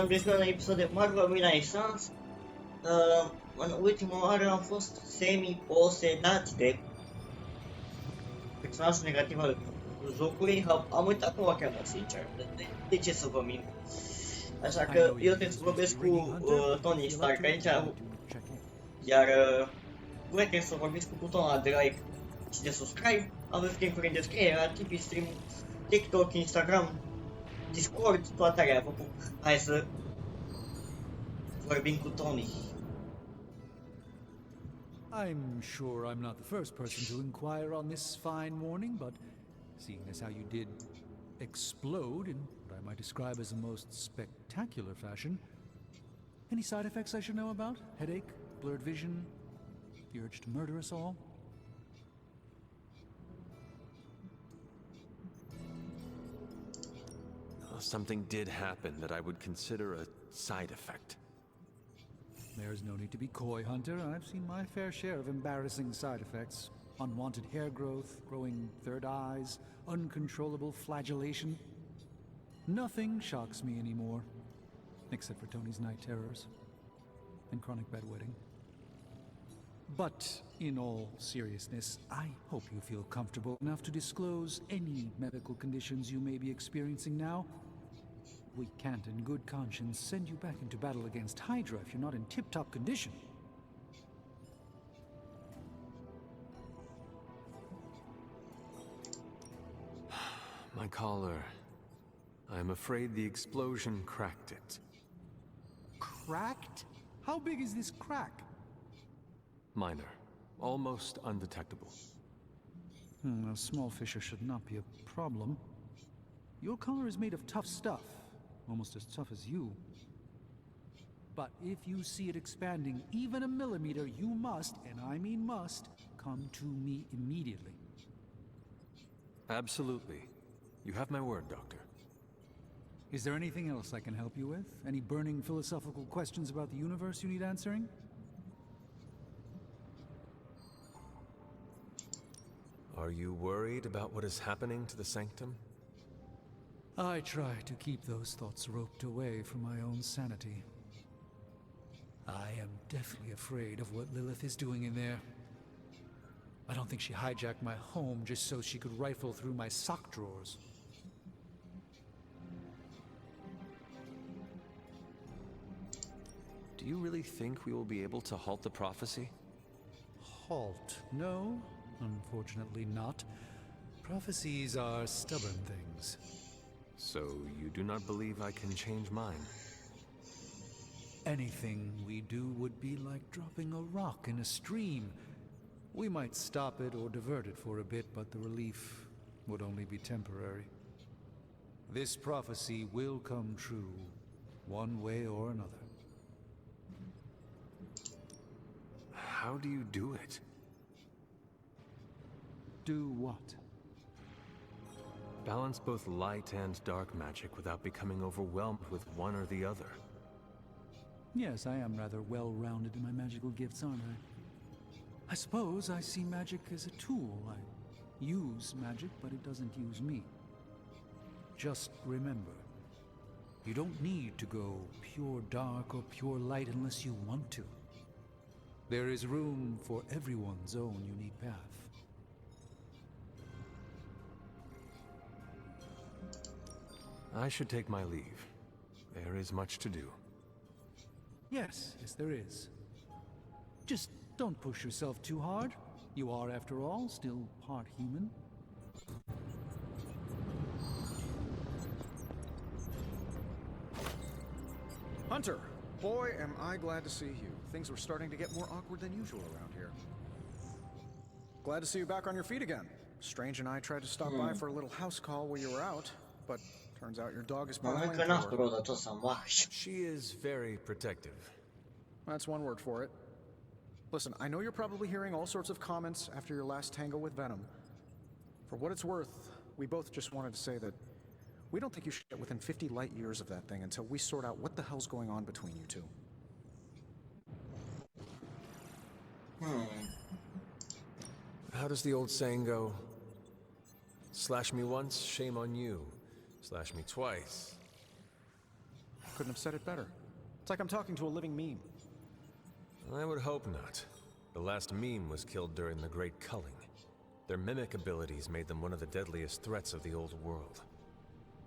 am descriat un episod de Marvel Renaissance. În ultima oară am fost semi-posedat de personajul negativ al jocului. Am uitat cum o cheamă, sincer. De ce să vă mint? Așa că eu trebuie să vorbesc cu Tony Stark aici, iar voi trebuie să vorbiți cu butonul de like și de subscribe. Aveți link-uri în descriere la Tipeee, stream, TikTok, Instagram, Discord, toate alea. Hai să vorbim cu Tony. I'm sure I'm not the first person to inquire on this fine morning, but seeing as how you did explode in what I might describe as a most spectacular fashion, any side effects I should know about? Headache, blurred vision, the urge to murder us all? Something did happen that I would consider a side effect. There's no need to be coy, Hunter. I've seen my fair share of embarrassing side effects. Unwanted hair growth, growing third eyes, uncontrollable flagellation. Nothing shocks me anymore, except for Tony's night terrors and chronic bedwetting. But in all seriousness, I hope you feel comfortable enough to disclose any medical conditions you may be experiencing now. We can't in good conscience send you back into battle against Hydra if you're not in tip-top condition. My collar. I'm afraid the explosion cracked it. Cracked? How big is this crack? Minor. Almost undetectable. A small fissure should not be a problem. Your collar is made of tough stuff. Almost as tough as you. But if you see it expanding even a millimeter, you must, and I mean must, come to me immediately. Absolutely. You have my word, Doctor. Is there anything else I can help you with? Any burning philosophical questions about the universe you need answering? Are you worried about what is happening to the Sanctum? I try to keep those thoughts roped away from my own sanity. I am deathly afraid of what Lilith is doing in there. I don't think she hijacked my home just so she could rifle through my sock drawers. Do you really think we will be able to halt the prophecy? Halt? No, unfortunately not. Prophecies are stubborn things. So you do not believe I can change mine? Anything we do would be like dropping a rock in a stream. We might stop it or divert it for a bit, but the relief would only be temporary. This prophecy will come true, one way or another. How do you do it? Do what? Balance both light and dark magic without becoming overwhelmed with one or the other. Yes, I am rather well-rounded in my magical gifts, aren't I? I suppose I see magic as a tool. I use magic, but it doesn't use me. Just remember, you don't need to go pure dark or pure light unless you want to. There is room for everyone's own unique path. I should take my leave. There is much to do. Yes, there is. Just don't push yourself too hard. You are, after all, still part human. Hunter! Boy, am I glad to see you. Things were starting to get more awkward than usual around here. Glad to see you back on your feet again. Strange and I tried to stop by for a little house call while you were out, but turns out your dog is probably She is very protective. That's one word for it. Listen, I know you're probably hearing all sorts of comments after your last tango with Venom. For what it's worth, we both just wanted to say that we don't think you should get within 50 light years of that thing until we sort out what the hell's going on between you two. How does the old saying go? Slash me once, shame on you. Slash me twice. Couldn't have said it better. It's like I'm talking to a living meme. I would hope not. The last meme was killed during the Great Culling. Their mimic abilities made them one of the deadliest threats of the old world.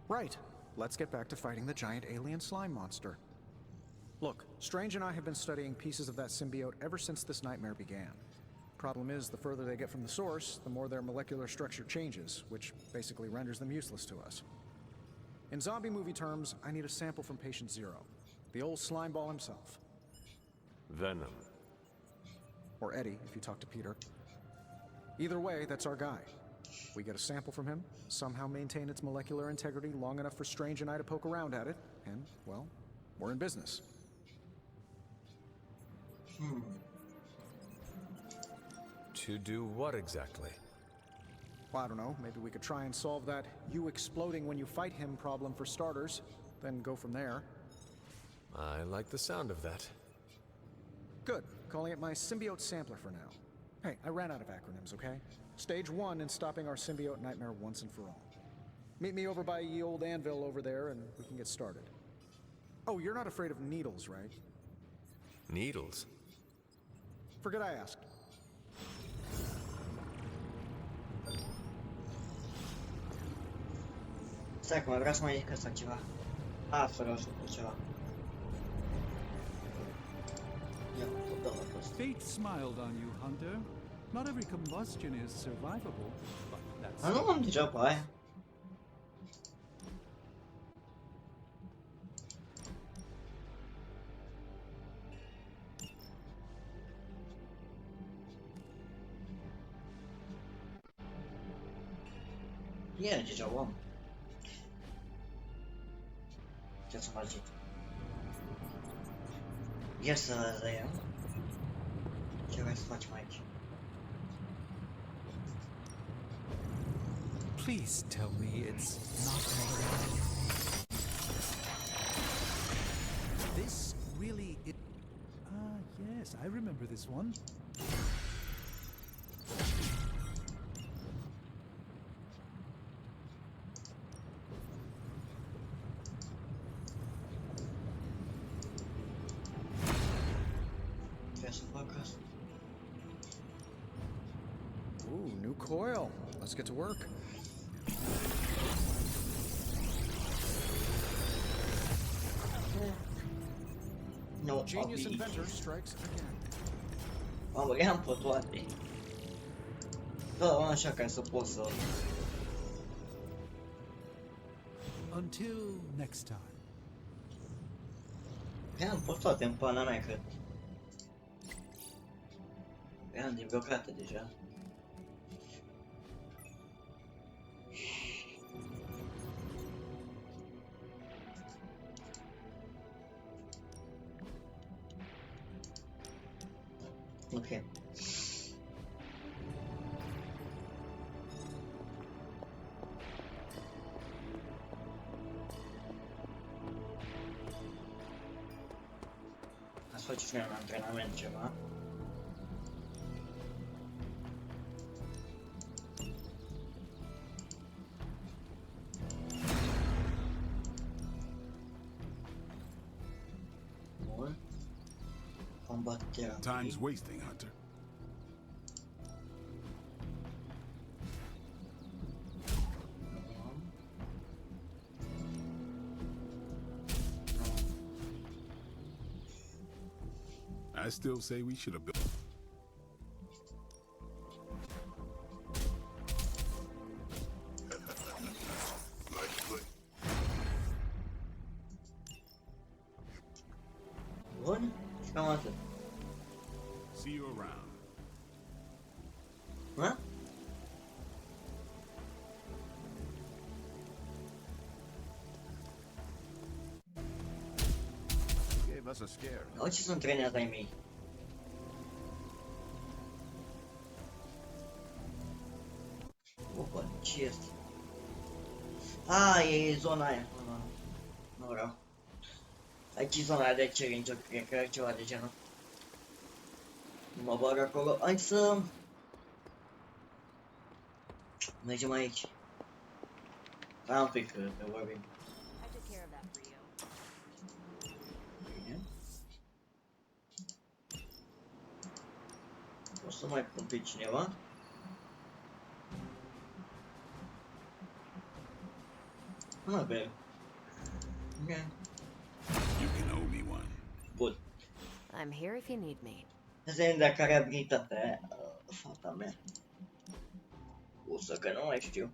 Right. Let's get back to fighting the giant alien slime monster. Look, Strange and I have been studying pieces of that symbiote ever since this nightmare began. Problem is, the further they get from the source, the more their molecular structure changes, which basically renders them useless to us. In zombie movie terms, I need a sample from Patient Zero, the old slime ball himself. Venom. Or Eddie, if you talk to Peter. Either way, that's our guy. We get a sample from him, somehow maintain its molecular integrity long enough for Strange and I to poke around at it, and, well, we're in business. To do what exactly? Well, I don't know, maybe we could try and solve that you exploding when you fight him problem for starters, then go from there. I like the sound of that. Good. Calling it my symbiote sampler for now. Hey, I ran out of acronyms, okay? Stage 1 in stopping our symbiote nightmare once and for all. Meet me over by ye old anvil over there and we can get started. Oh, you're not afraid of needles, right? Needles? Forget I asked. Stai că mai vrea să mai zic asta ceva. Fără să spun ceva. Ia, tot dau la post. Fate smiled on you, Hunter. Not every combustion is survivable, but that's... Dar nu am deja pe aia. Yeah, deja o am. Ce să faci? Ia să ia. Ce vrei să facem aici? Please tell me it's not already. This really it. Ah, yes, I remember this one. Ooh, new coil. Let's get to work. No, Genius inventor strikes again. Am băgat pe toate. Da, așa ca să pot să... Until next time. Am pe toate în pana mea, cred. Am deblocate deja. Ok. Să faci și noi un antrenament ceva. Bun. Combaterea. Time's wasting, Hunter. I still say we should have built. Bun. Și cam atât. See you around. Ha? Gave us a scare. Au ce sunt trenează ai mei? Opa, ce este? A, e zona aia. Nu vreau. Aici e zona aia de challenge, cred că e ceva de genul. Nu mă bag acolo. Hai să... mergem aici. Am pic că vorbim. I took care of that for you. să mai pun pe cineva. Bine. Bine. You can owe me one. Bun. I'm here if you need me. Să vedem dacă are abilitatea fata mea. O să că nu mai știu.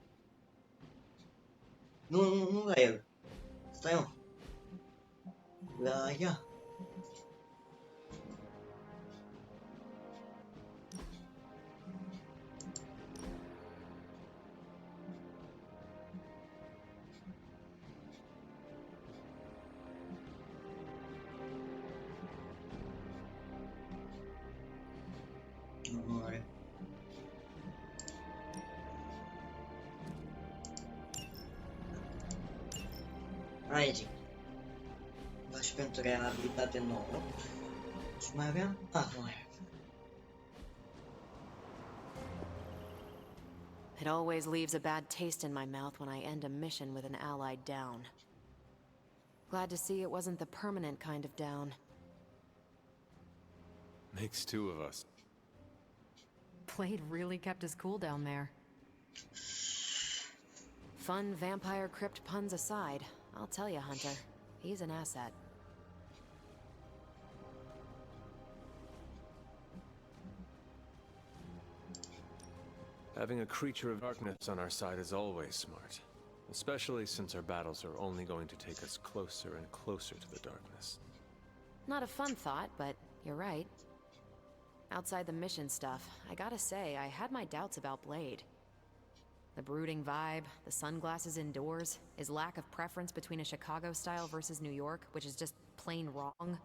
Nu la el. Stai mă. La ea. Nu are. Aici. Da, și pentru reabilitate nouă. Și mai aveam? Ah, nu mai aveam. It always leaves a bad taste in my mouth when I end a mission with an ally down. Glad to see it wasn't the permanent kind of down. Makes two of us. Blade really kept his cool down there. Fun vampire crypt puns aside, I'll tell you, Hunter, he's an asset. Having a creature of darkness on our side is always smart. Especially since our battles are only going to take us closer and closer to the darkness. Not a fun thought, but you're right. Outside the mission stuff, I gotta say, I had my doubts about Blade. The brooding vibe, the sunglasses indoors, his lack of preference between a Chicago style versus New York, which is just plain wrong.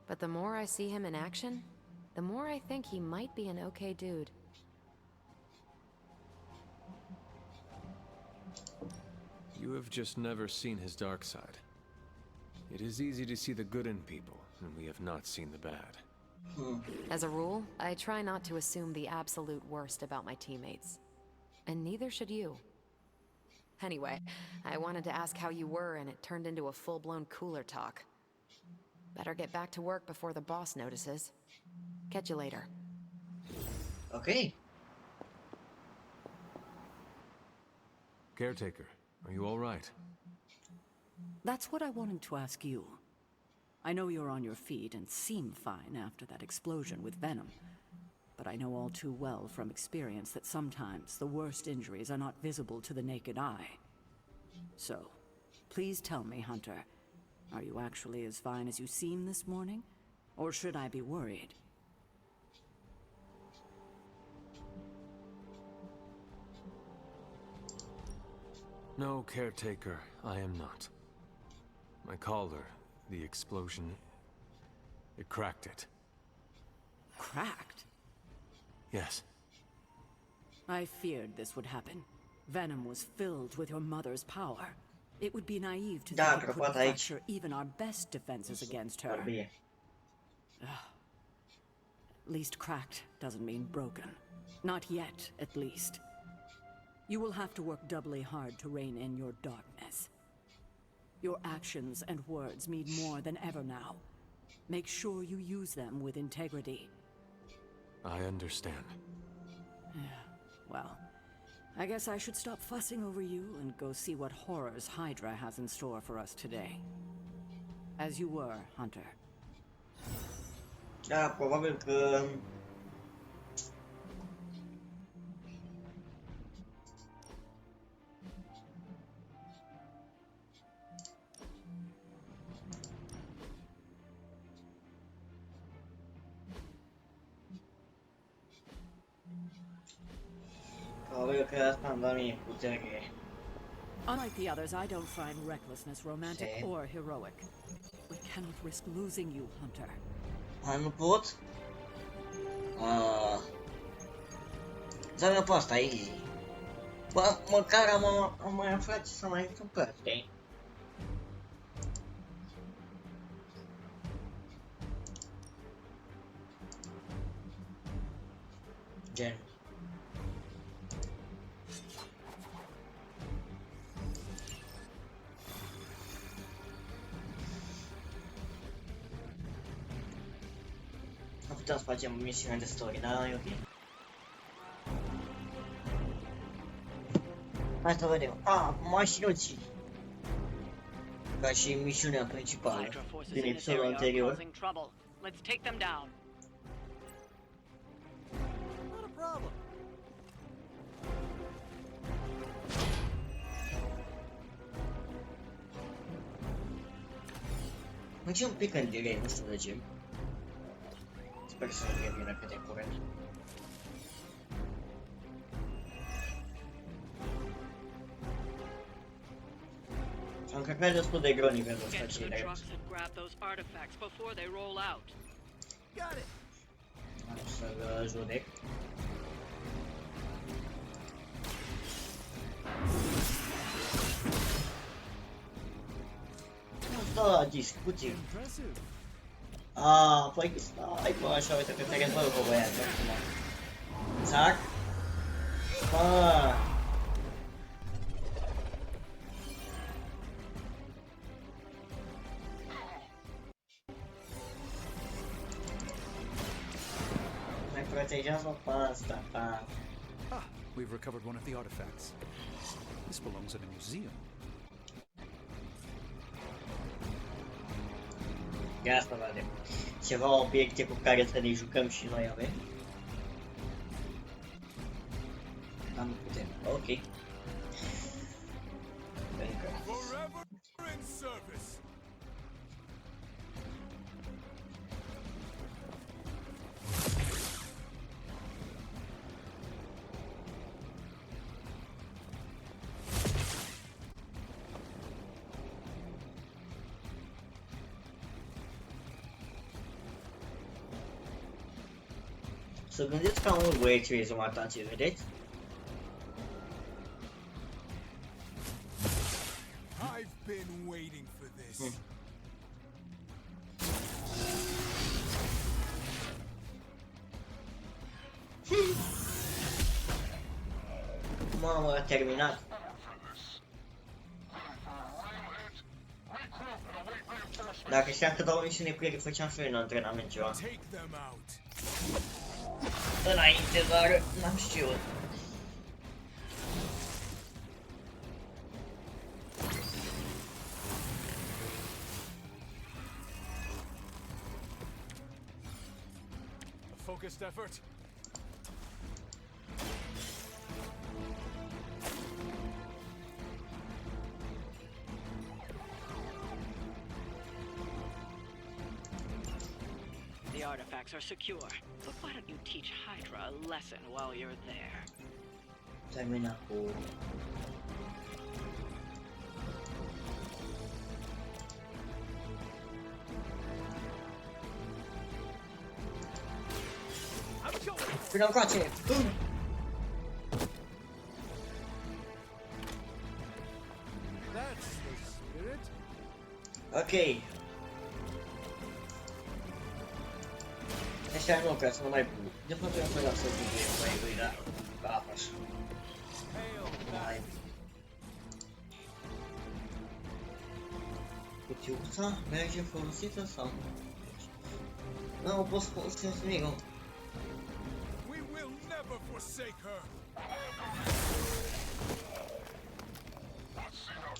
But the more I see him in action, the more I think he might be an okay dude. You have just never seen his dark side. It is easy to see the good in people, and we have not seen the bad. As a rule, I try not to assume the absolute worst about my teammates. And neither should you. Anyway, I wanted to ask how you were, and it turned into a full-blown cooler talk. Better get back to work before the boss notices. Catch you later. Okay. Caretaker, are you all right? That's what I wanted to ask you. I know you're on your feet and seem fine after that explosion with Venom, but I know all too well from experience that sometimes the worst injuries are not visible to the naked eye. So, please tell me, Hunter, are you actually as fine as you seem this morning? Or should I be worried? No, Caretaker, I am not. My collar, the explosion, it cracked it. Cracked? Yes. I feared this would happen. Venom was filled with your mother's power. It would be naive to think it could fracture even our best defenses against her. At least cracked doesn't mean broken. Not yet, at least. You will have to work doubly hard to rein in your darkness. Your actions and words mean more than ever now. Make sure you use them with integrity. I understand. Well, I guess I should stop fussing over you and go see what horrors Hydra has in store for us today. As you were, Hunter. Da, probabil că... Probabil că asta îmi dă mie putere. Unlike the others, I don't find recklessness romantic or heroic. We cannot risk losing you, Hunter. Nu pot? Dă-mi pe asta, easy. Bă, măcar am mai aflat ce s-a mai întâmplat, știi? Gen. Am putea să facem misiune de story, dar e ok. Hai să vedem. Mașinuții. Ca și misiunea principală din episodul anterior. Let's take them down. Not a problem. Merge un pic în delay, nu știu de ce. Sper să nu revină cât de curând. Am încărcat destul de greu nivelul ăsta, Get to cei the drept. trucks and grab those artifacts before they roll out. Got it. Am să-l judec. Nu stau la discuții. Impressive. Păi stai, bă, așa, uite că te rezolvă băiatul acum. Zac. Mai protejează pe asta, Ah, we've recovered one of the artifacts. This belongs in a museum. Ia asta vedem. Ceva obiecte cu care să ne jucăm și noi avem. Dar nu putem. Ok. Încă. Să gândiți ca un băieți rezumatație, vedeți? I've been waiting for this. Mamă, a terminat. Dacă știam că dau misiune cu el, făceam și eu în antrenament ceva. Take them out. Înainte, dar n-am știut. A focused effort. The artifacts are secure, but why don't you teach Hydra a lesson while you're there? Termina cu... Până încoace! That's the spirit. Ok. Ăștia nu, ca să nu mai pun. De fapt, eu am făcut să bubuie mai lui, dar... Da, așa. Mai... Cutiuța merge folosită sau nu? Nu, o pot să folosesc nimic, nu. We will never forsake her.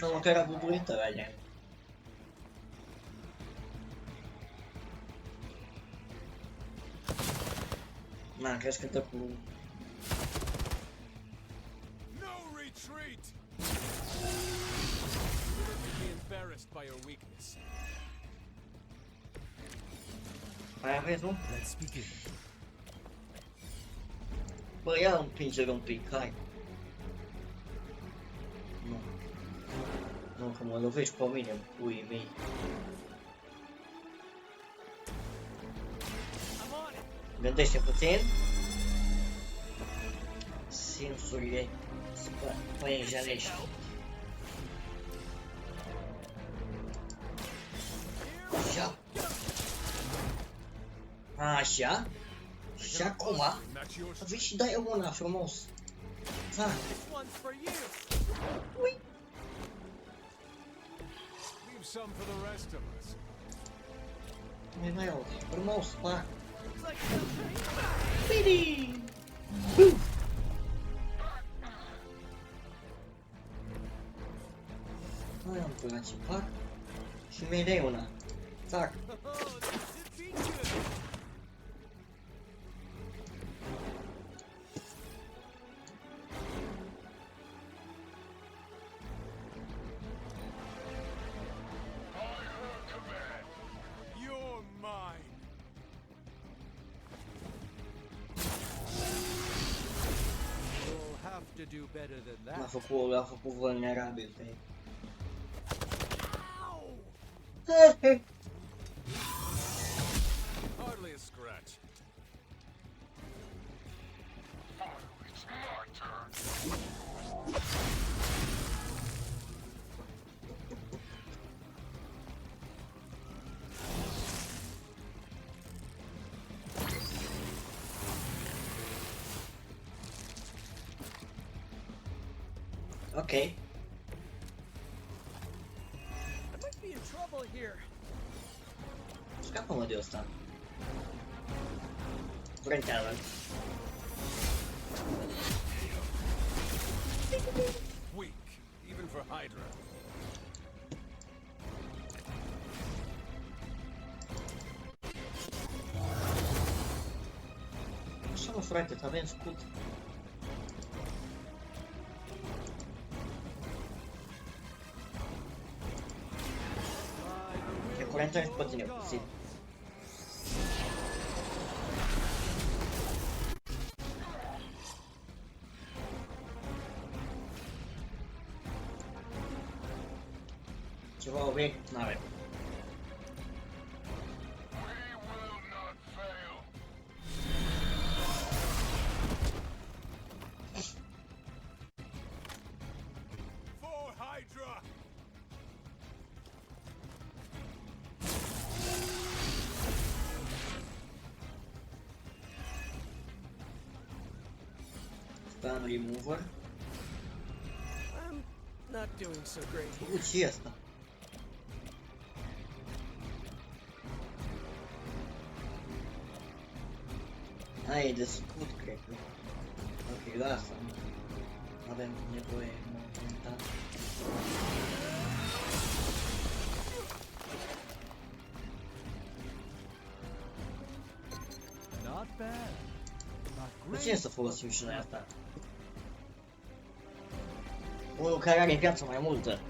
Nu, măcar era bubuită, alea. Na, crezi că dă cu... No retreat. Be embarrassed by your weakness. Mai aveți, nu? Let's begin. Bă, ia împinge-l un pic, hai. Nu. Nu, că mă lovești pe mine, puii mei. Gândește puțin. Simțurile păienjalești. Așa. Așa. Și acum, vii și dai una frumos. Da. Ui. Leave some for the rest of us. Mai auzi, frumos, da. Bidi! Woo! Hai am băgat și fac și mi-ai dai una. Zac. You're mine. You'll have to do better than that. L-a făcut vulnerabil pe ei. Hardly a scratch. It's my turn. Ok. I might be in trouble here. Scapă-mă de ăsta. Vrânteală. Weak, even for Hydra. Așa mă frate, avem scut. E curența și pe tine, puțin. Ceva obiect? N-avem. For Hydra. Stun remover. I'm not doing so great here. Uite și asta. Ai de scut, cred că. Ok, lasă. Avem nevoie momentan. Not bad. Not De great. ce să folosim și noi asta? Unul care are viață mai multă.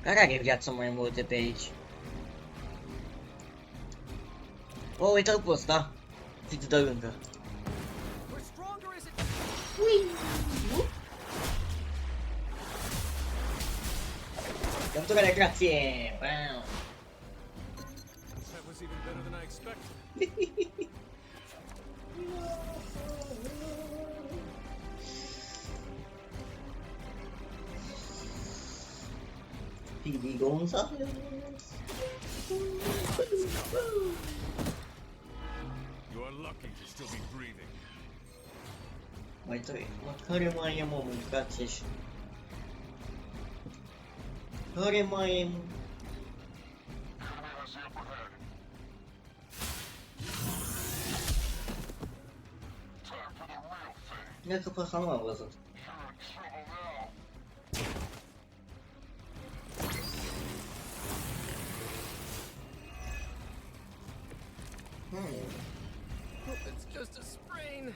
Care are viață mai multe pe aici? O, uite-l pe ăsta. Fix de lângă. We're stronger as it. Captura de grație! Bam! That was even better than I expected. Phoebe Gonzalez. You are lucky to still be breathing. Mai trei. Care mai e, mă, mâncați și... Care mai e, mă? Ia că pe ăsta nu am văzut. Hope it's just a sprain.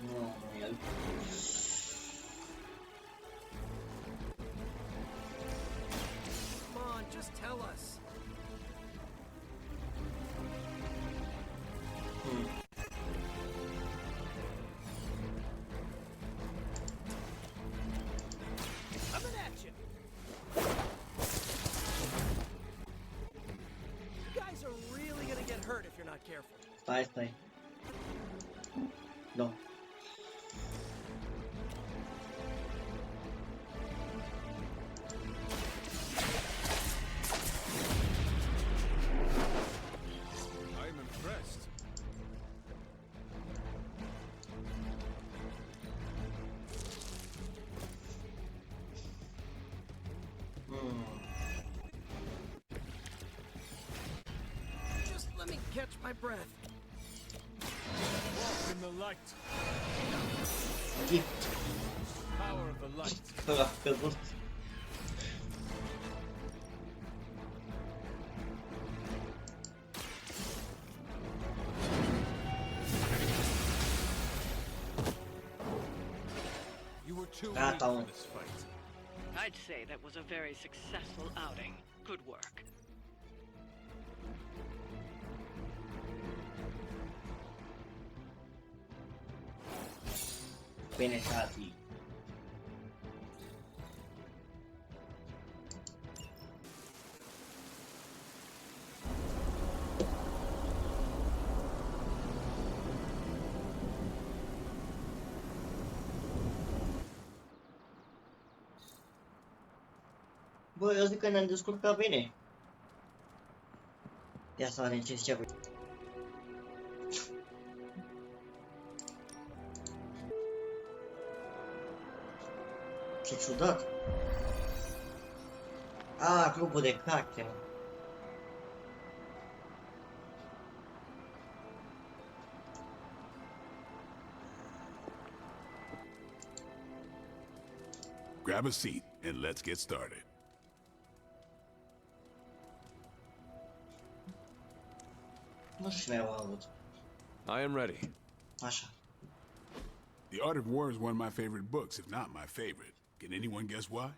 Nu, nu e el. Come on, just tell us. Coming at you. You guys are really gonna get hurt if you're not careful. Stai, stai. Nu. I'm impressed. my breath. Walk in the light. Power of the light. You were too weak for this fight. I'd say that was a very successful outing. Good work. Penetrati. Bă, eu zic că ne-am descurcat bine. Ia să vedem ce zice. Ce ciudat. Ah, clubul de carte, mă. Grab a seat and let's get started. Nu știu ce mai am avut. I am ready. Așa. The Art of War is one of my favorite books, if not my favorite. Can anyone guess why?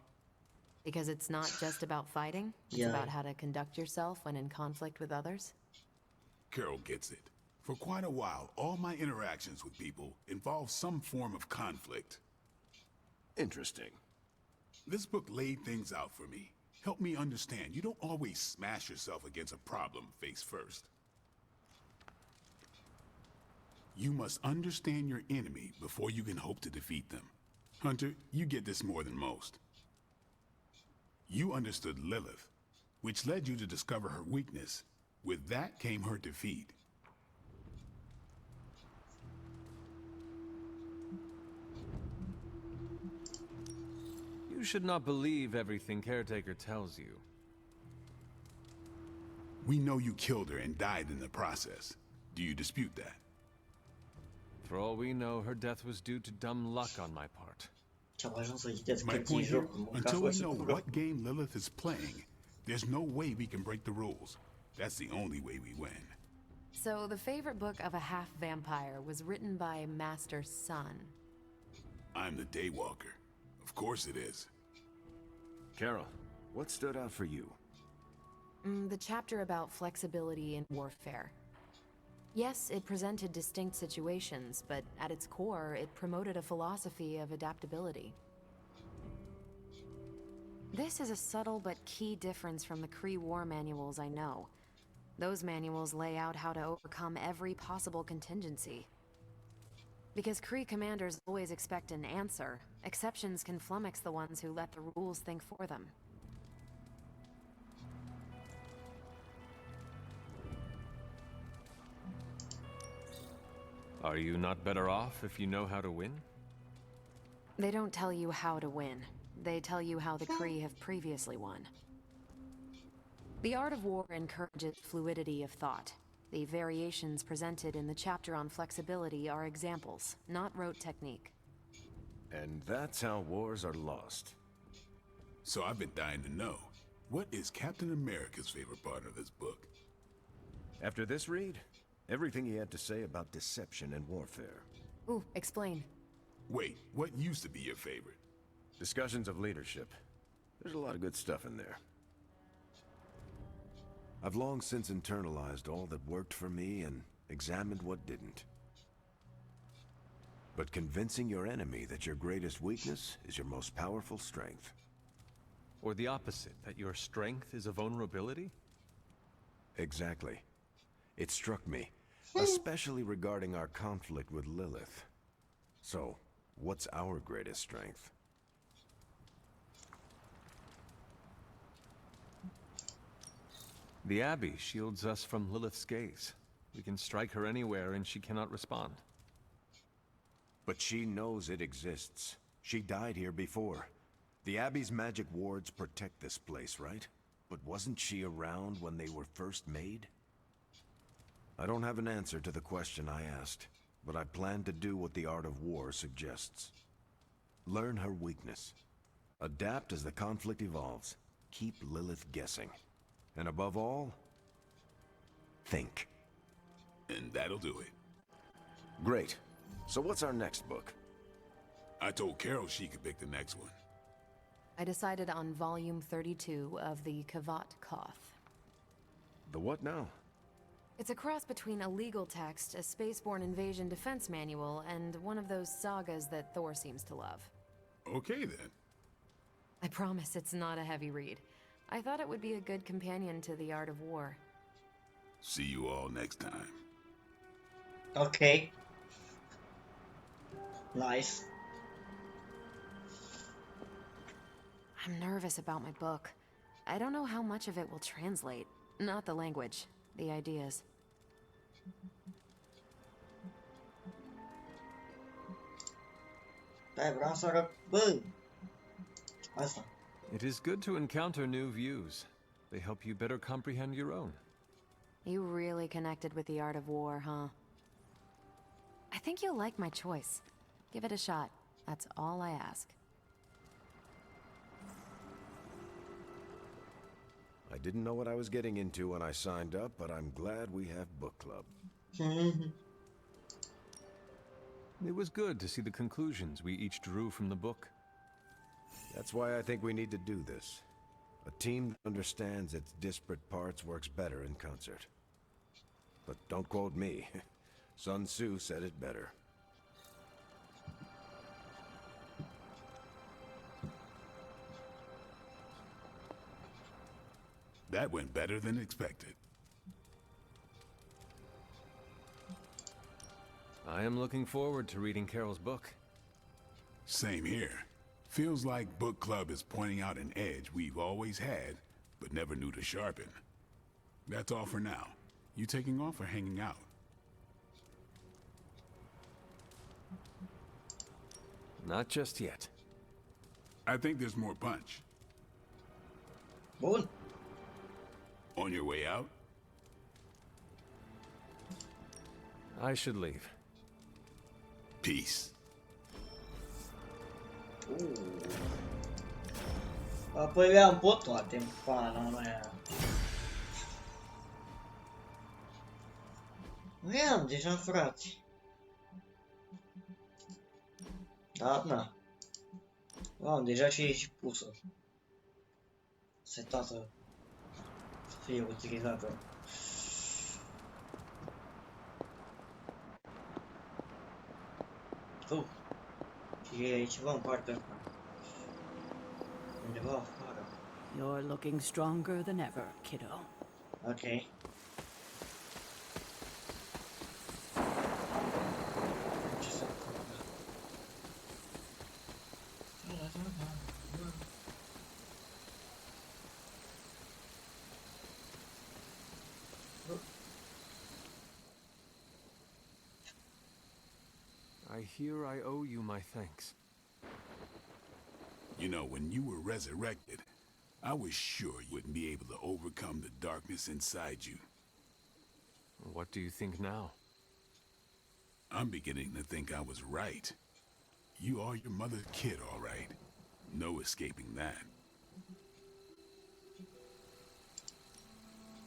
Because it's not just about fighting, it's about how to conduct yourself when in conflict with others? Carol gets it. For quite a while, all my interactions with people involve some form of conflict. Interesting. This book laid things out for me. Helped me understand you don't always smash yourself against a problem face first. You must understand your enemy before you can hope to defeat them. Hunter, you get this more than most. You understood Lilith, which led you to discover her weakness. With that came her defeat. You should not believe everything Caretaker tells you. We know you killed her and died in the process. Do you dispute that? For all we know, her death was due to dumb luck on my part. My point here, until we know what game Lilith is playing, there's no way we can break the rules. That's the only way we win. So the favorite book of a half-vampire was written by Master's son. I'm the Daywalker. Of course it is. Carol, what stood out for you? The chapter about flexibility in warfare. Yes, it presented distinct situations, but at its core, it promoted a philosophy of adaptability. This is a subtle but key difference from the Kree war manuals I know. Those manuals lay out how to overcome every possible contingency. Because Kree commanders always expect an answer, exceptions can flummox the ones who let the rules think for them. Are you not better off if you know how to win? They don't tell you how to win. They tell you how the Kree have previously won. The Art of War encourages fluidity of thought. The variations presented in the chapter on flexibility are examples, not rote technique. And that's how wars are lost. So I've been dying to know, what is Captain America's favorite part of this book? After this read, everything he had to say about deception and warfare. Ooh, explain. Wait, what used to be your favorite? Discussions of leadership. There's a lot of good stuff in there. I've long since internalized all that worked for me and examined what didn't. But convincing your enemy that your greatest weakness is your most powerful strength. Or the opposite, that your strength is a vulnerability? Exactly. It struck me, especially regarding our conflict with Lilith. So, what's our greatest strength? The Abbey shields us from Lilith's gaze. We can strike her anywhere and she cannot respond. But she knows it exists. She died here before. The Abbey's magic wards protect this place, right? But wasn't she around when they were first made? I don't have an answer to the question I asked, but I plan to do what the art of war suggests. Learn her weakness. Adapt as the conflict evolves. Keep Lilith guessing. And above all, think. And that'll do it. Great. So what's our next book? I told Carol she could pick the next one. I decided on volume 32 of the Kavat Koth. The what now? It's a cross between a legal text, a spaceborne invasion defense manual, and one of those sagas that Thor seems to love. Okay then. I promise it's not a heavy read. I thought it would be a good companion to The Art of War. See you all next time. Okay. Nice. I'm nervous about my book. I don't know how much of it will translate. Not the language, the ideas. It is good to encounter new views. They help you better comprehend your own. You really connected with The Art of War, huh? I think you'll like my choice. Give it a shot. That's all I ask. I didn't know what I was getting into when I signed up, but I'm glad we have book club. It was good to see the conclusions we each drew from the book. That's why I think we need to do this. A team that understands its disparate parts works better in concert. But don't quote me. Sun Tzu said it better. That went better than expected. I am looking forward to reading Carol's book. Same here. Feels like book club is pointing out an edge we've always had, but never knew to sharpen. That's all for now. You taking off or hanging out? Not just yet. I think there's more punch. Bon. On your way out? I should leave. Peace. Păi le-am pot toate în pana mea. Le-am deja, frate. Da, na. Am deja și pusă. Setată. Să fie utilizată. Și e ceva în partea asta. Undeva afară. You're looking stronger than ever, kiddo. Ok. Ce să fac? I hear I owe you my thanks. You know, when you were resurrected, I was sure you wouldn't be able to overcome the darkness inside you. What do you think now? I'm beginning to think I was right. You are your mother's kid, all right. No escaping that.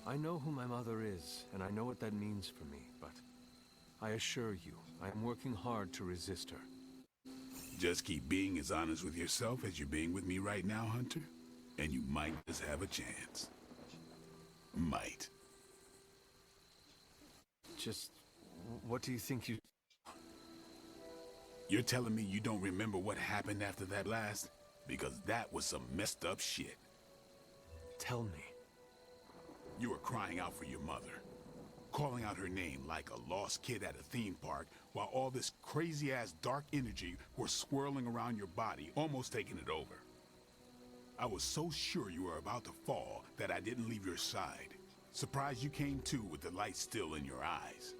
I know who my mother is, and I know what that means for me, but I assure you, I am working hard to resist her. Just keep being as honest with yourself as you're being with me right now, Hunter, and you might just have a chance. Might. Just, what do you think you... You're telling me you don't remember what happened after that blast? Because that was some messed up shit. Tell me. You were crying out for your mother, calling out her name like a lost kid at a theme park, while all this crazy-ass dark energy was swirling around your body, almost taking it over. I was so sure you were about to fall that I didn't leave your side. Surprised you came to with the light still in your eyes.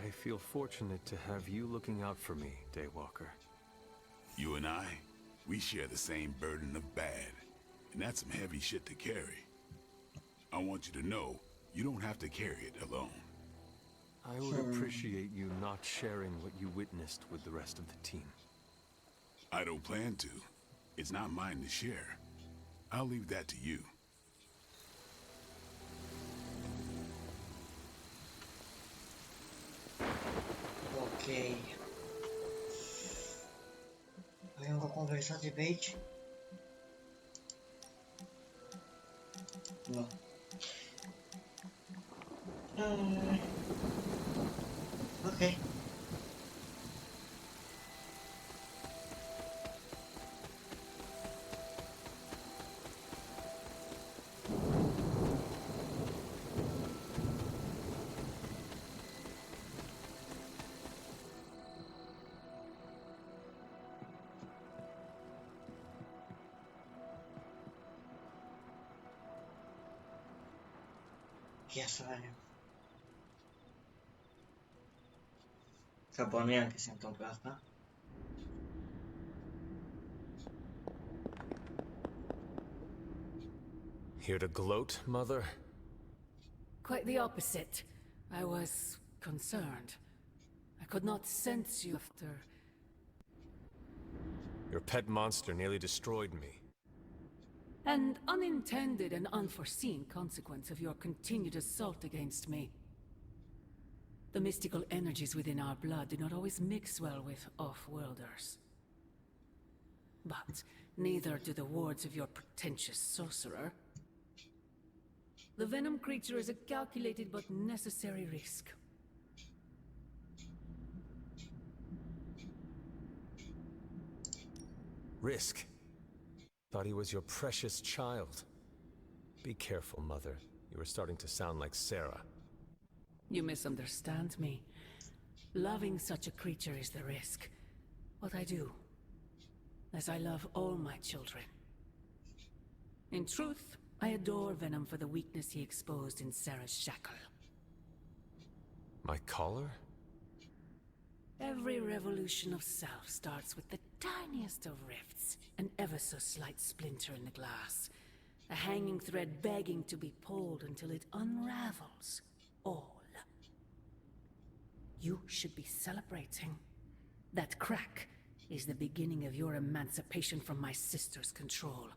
I feel fortunate to have you looking out for me, Daywalker. You and I, we share the same burden of bad, and that's some heavy shit to carry. I want you to know you don't have to carry it alone. I would appreciate you not sharing what you witnessed with the rest of the team. I don't plan to. It's not mine to share. I'll leave that to you. Ok. Avem o conversație pe aici? Nu. Ok. Ia să vedem. Că bănuiam că se întâmplă asta. Here to gloat, Mother? Quite the opposite. I was concerned. I could not sense you after... Your pet monster nearly destroyed me. An unintended and unforeseen consequence of your continued assault against me. The mystical energies within our blood do not always mix well with off-worlders. But neither do the wards of your pretentious sorcerer. The venom creature is a calculated but necessary risk. Risk? Thought he was your precious child. Be careful, Mother. You are starting to sound like Sarah. You misunderstand me. Loving such a creature is the risk. What I do, as I love all my children. In truth, I adore Venom for the weakness he exposed in Sarah's shackle. My collar? Every revolution of self starts with the tiniest of rifts, an ever so slight splinter in the glass, a hanging thread begging to be pulled until it unravels all. You should be celebrating. That crack is the beginning of your emancipation from my sister's control.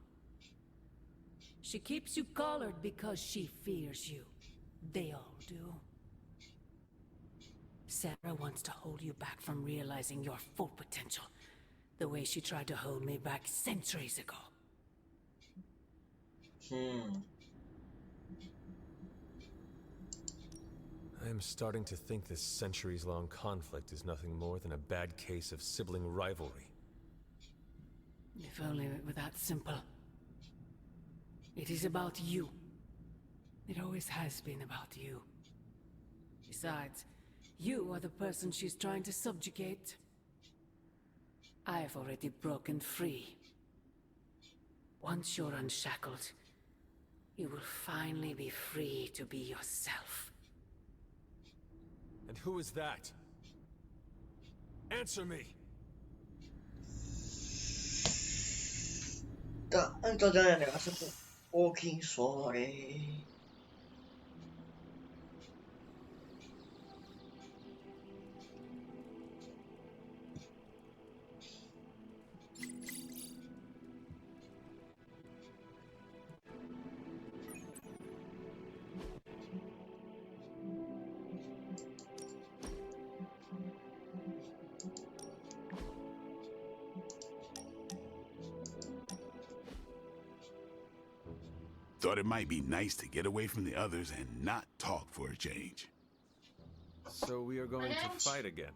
She keeps you collared because she fears you. They all do. Sarah wants to hold you back from realizing your full potential, the way she tried to hold me back centuries ago. I am starting to think this centuries-long conflict is nothing more than a bad case of sibling rivalry. If only it were that simple. It is about you. It always has been about you. Besides, you are the person she's trying to subjugate. I've already broken free. Once you're unshackled, you will finally be free to be yourself. And who is that? Answer me! Da, întotdeauna ne lasă cu ochii în soare. Thought it might be nice to get away from the others and not talk for a change. So we are going to fight again?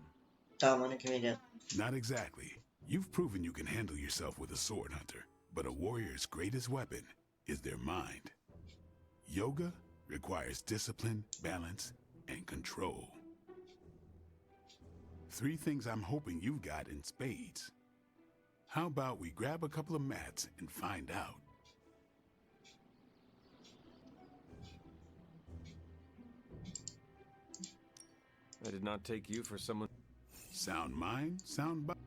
Da, mănânc imediat. Not exactly. You've proven you can handle yourself with a sword, Hunter. But a warrior's greatest weapon is their mind. Yoga requires discipline, balance, and control. 3 things I'm hoping you've got in spades. How about we grab a couple of mats and find out? I did not take you for someone... Sound mind, sound body.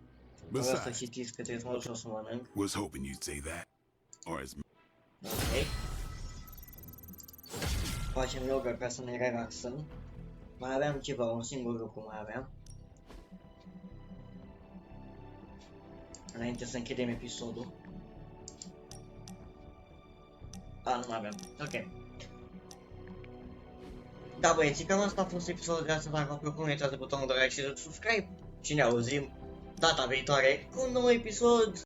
Vreau să Besides, citiți câte mult o să mănânc. was hoping you'd say that. Or as... Ok. Facem yoga ca să ne relaxăm. Mai aveam ceva, un singur lucru mai aveam. Înainte să închidem episodul. Nu mai avem. Ok. Da, băieții, cam asta a fost episodul de astăzi. Dacă v-a plăcut, nu uitați de butonul de like și de subscribe. Și ne auzim data viitoare cu un nou episod.